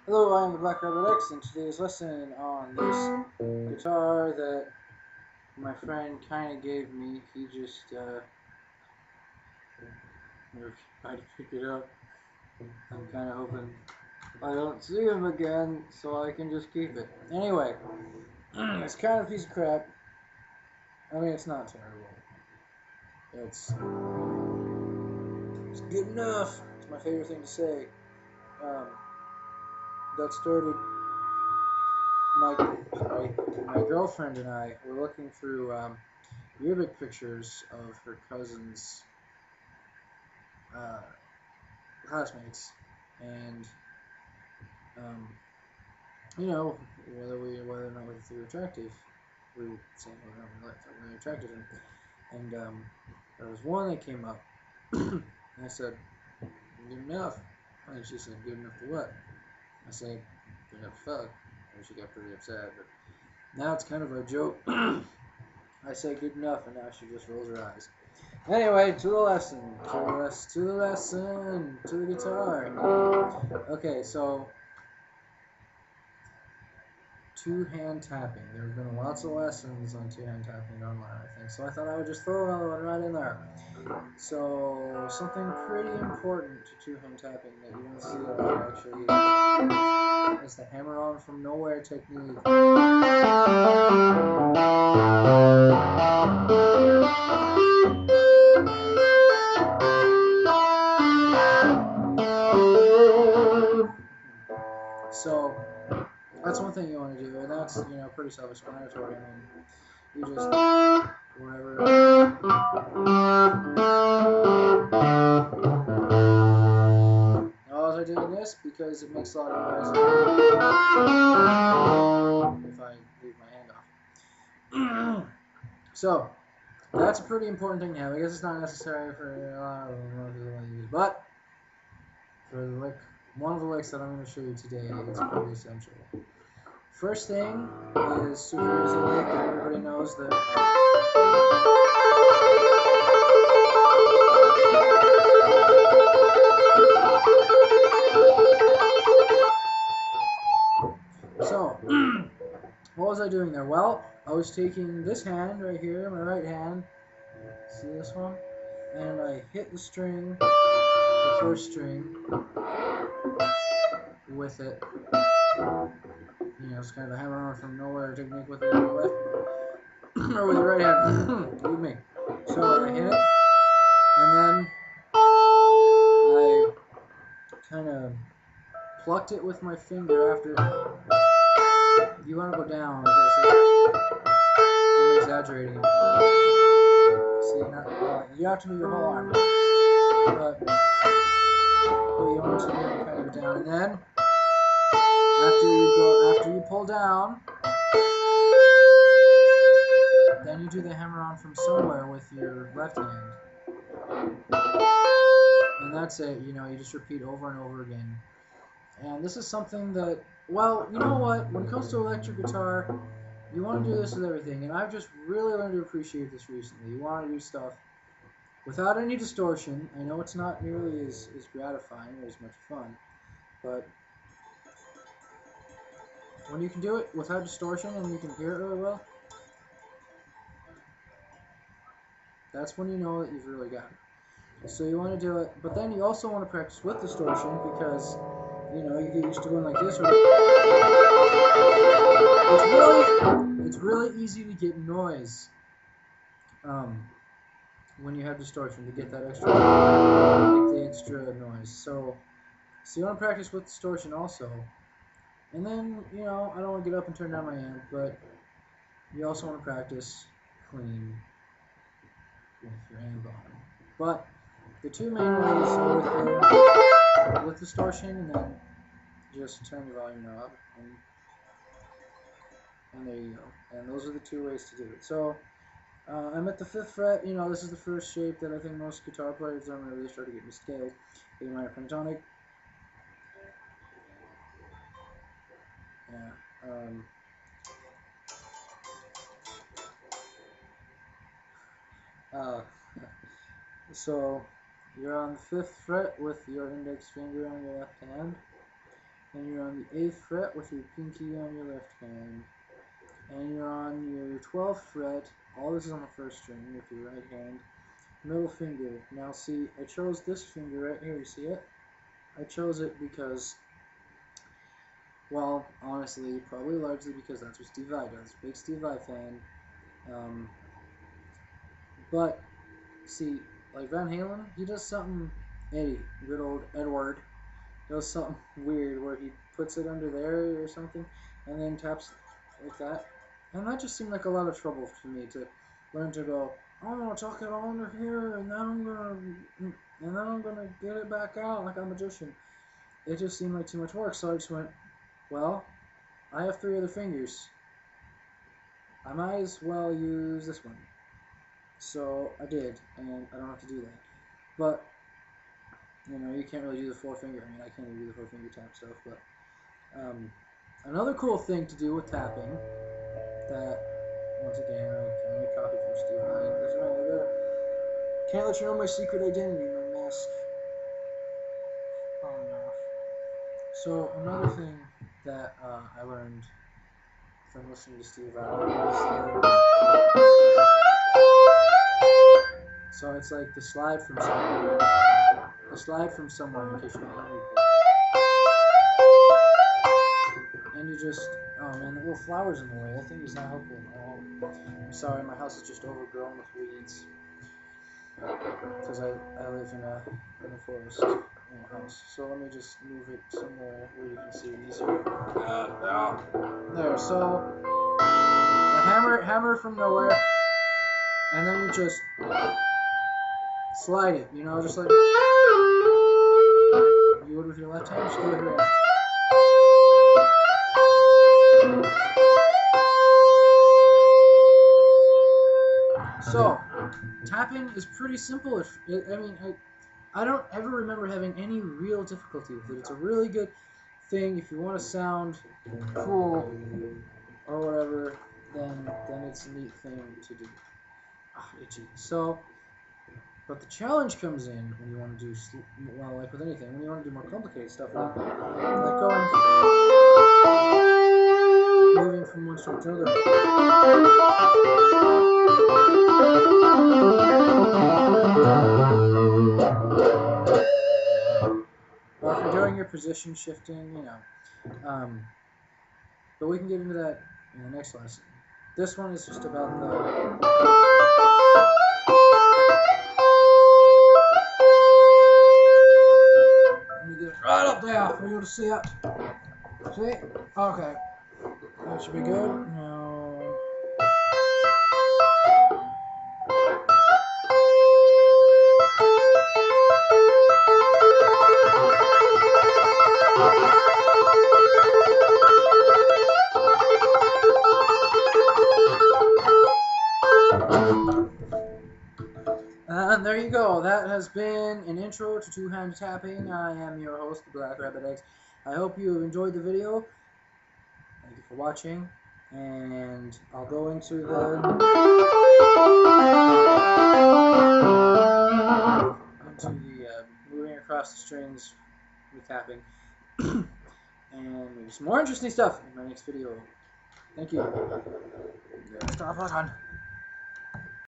Hello, I'm the Black Rabbit X, and today's lesson on this guitar that my friend kind of gave me. He just never tried to pick it up. I'm kind of hoping I don't see him again, so I can just keep it. Anyway, it's kind of a piece of crap. I mean, it's not terrible. It's good enough. It's my favorite thing to say. Um, that started my girlfriend and I were looking through yearbook pictures of her cousin's uh, classmates, and um, you know whether or not they were attractive, we were saying whether or not we thought we were attracted to them. And there was one that came up, and I said, "Good enough," and she said, "Good enough for what?" I said, "Good enough to fuck," and she got pretty upset. But now it's kind of a joke. I say good enough, and now she just rolls her eyes. Anyway, to the lesson, to the guitar. Okay, so two-hand tapping. There have been lots of lessons on two-hand tapping online, I think. So I thought I would just throw another one right in there. So something pretty important to two-hand tapping that you don't see a lot actually is the hammer-on from nowhere technique. So that's one thing you want to do, and that's pretty self-explanatory. I mean, you just wherever. Now, I was doing this because it makes a lot of noise if I leave my hand off. So that's a pretty important thing to have. I guess it's not necessary for a lot of them, but for the lick, one of the licks that I'm going to show you today, it's pretty essential. First thing is super easy lick that everybody knows that. So, what was I doing there? Well, I was taking this hand right here, my right hand, see this one? And I hit the string, the first string, with it. It's kind of a hammer-on from nowhere technique with the left, or with the right hand, believe me. So I hit it, and then I kind of plucked it with my finger after. You want to go down like this. I'm exaggerating. See, you have to move your whole arm. But you want to kind of go down, and then after you pull down, then you do the hammer-on from somewhere with your left hand. And that's it, you just repeat over and over again. And this is something that, well, you know what? When it comes to electric guitar, you want to do this with everything. And I've just really learned to appreciate this recently. You want to do stuff without any distortion. I know it's not nearly as gratifying or as much fun, but when you can do it without distortion and you can hear it really well, that's when you know that you've really got it. So you want to do it, but then you also want to practice with distortion because, you get used to going like this. It's really easy to get noise when you have distortion, to get that extra, like the extra noise. So you want to practice with distortion also. And then, I don't want to get up and turn down my amp, but you also want to practice clean with your amp on. But the two main ways are with distortion, and then just turn your volume knob, and there you go. And those are the two ways to do it. So I'm at the 5th fret. This is the first shape that I think most guitar players don't really start to get into scales. A minor pentatonic. Yeah. So you're on the 5th fret with your index finger on your left hand, and you're on the 8th fret with your pinky on your left hand, and you're on your 12th fret. All this is on the 1st string with your right hand, middle finger. Now see, I chose this finger right here, you see it? I chose it because, well, honestly, probably largely because that's what Steve Vai does. Big Steve Vai fan. But, see, like Van Halen, he does something, Eddie, good old Edward, does something weird where he puts it under there or something and then taps like that. And that just seemed like a lot of trouble to me to learn to go, I'm gonna tuck it under here and then I'm gonna get it back out like a magician. It just seemed like too much work, so I just went, well, I have 3 other fingers. I might as well use this one. So I did, and I don't have to do that. But you know, you can't really do the 4-finger. I mean, I can't even do the 4-finger tap stuff. But another cool thing to do with tapping that, once again, I kind of copied from Steve Vai. Can't let you know my secret identity, my mask falling off. So another thing that I learned from listening to Steve Vai was so it's like the slide from somewhere. The slide from somewhere in case you don't know. And you just, oh man, the little flowers in the way. That thing is not helpful at all. I'm sorry, my house is just overgrown with weeds. Because I live in a forest in a house. So let me just move it somewhere where you can see it easier. There, so the hammer from nowhere, and then you just slide it, you know, just like you would with your left hand, just do it here. So, tapping is pretty simple. I don't ever remember having any real difficulty with it. It's a really good thing if you want to sound cool or whatever, then it's a neat thing to do. Itchy. So, but the challenge comes in when you want to do, well, like with anything, when you want to do more complicated stuff like going, moving from one string to another. Or if you're doing your position shifting, you know. But we can get into that in the next lesson. This one is just about the... Let me get it right up there for you to see it. See? Okay. That should be good. Now... And there you go. That has been an intro to two-hand tapping. I am your host, the Black Rabbit X. I hope you have enjoyed the video. Thank you for watching. And I'll go into the moving across the strings with tapping, and maybe some more interesting stuff in my next video. Thank you. Stop on.